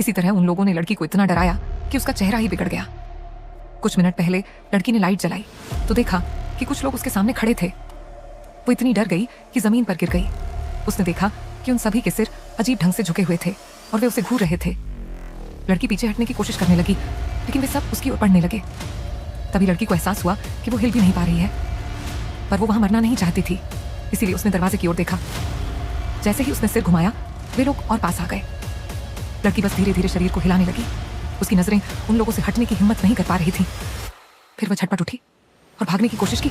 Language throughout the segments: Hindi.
किसी तरह उन लोगों ने लड़की को इतना डराया कि उसका चेहरा ही बिगड़ गया। कुछ मिनट पहले लड़की ने लाइट जलाई तो देखा कि कुछ लोग उसके सामने खड़े थे। वो इतनी डर गई कि जमीन पर गिर गई। उसने देखा कि उन सभी के सिर अजीब ढंग से झुके हुए थे और वे उसे घूर रहे थे। लड़की पीछे हटने की कोशिश करने लगी, लेकिन वे सब उसकी ओर बढ़ने लगे। तभी लड़की को एहसास हुआ कि वो हिल भी नहीं पा रही है, पर वो वहां मरना नहीं चाहती थी, इसीलिए उसने दरवाजे की ओर देखा। जैसे ही उसने सिर घुमाया, वे लोग और पास आ गए। लड़की बस धीरे धीरे शरीर को हिलाने लगी। उसकी नजरें उन लोगों से हटने की हिम्मत नहीं कर पा रही थी। फिर वह झटपट उठी और भागने की कोशिश की,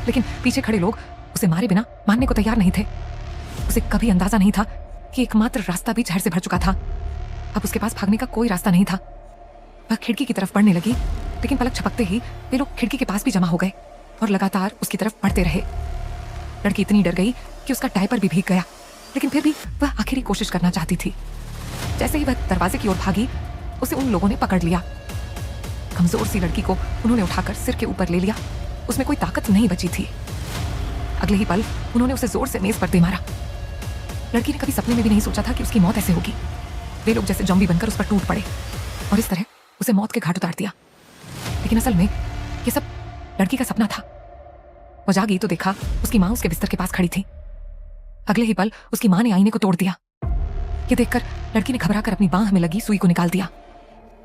लेकिन पीछे खड़े लोग उसे मारे बिना मानने को तैयार नहीं थे। उसे कभी अंदाजा नहीं था कि एकमात्र रास्ता भी जहर से भर चुका था। अब उसके पास भागने का कोई रास्ता नहीं था। वह खिड़की की तरफ बढ़ने लगी, लेकिन पलक झपकते ही वे लोग खिड़की के पास भी जमा हो गए और लगातार उसकी तरफ बढ़ते रहे। लड़की इतनी डर गई कि उसका डायपर भी भीग गया, लेकिन फिर भी वह आखिरी कोशिश करना चाहती थी। जैसे ही वह दरवाजे की ओर भागी, उसे उन लोगों ने पकड़ लिया। कमजोर सी लड़की को उन्होंने उठाकर सिर के ऊपर ले लिया। उसमें कोई ताकत नहीं बची थी। अगले ही पल उन्होंने उसे जोर से मेज पर दे मारा। लड़की ने कभी सपने में भी नहीं सोचा था कि उसकी मौत ऐसे होगी। वे लोग जैसे ज़ॉम्बी बनकर उस पर टूट पड़े और इस तरह उसे मौत के घाट उतार दिया। लेकिन असल में ये सब लड़की का सपना था। वो जागी तो देखा उसकी माँ उसके बिस्तर के पास खड़ी थी। अगले ही पल उसकी माँ ने आईने को तोड़ दिया। ये देखकर लड़की ने घबराकर अपनी बांह में लगी सुई को निकाल दिया।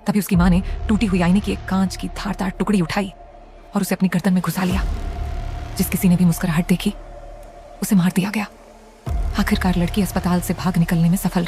तभी उसकी माँ ने टूटी हुई आईने की एक कांच की धारदार टुकड़ी उठाई और उसे अपनी गर्दन में घुसा लिया। जिस किसी ने भी मुस्कुराहट देखी, उसे मार दिया गया। आखिरकार लड़की अस्पताल से भाग निकलने में सफल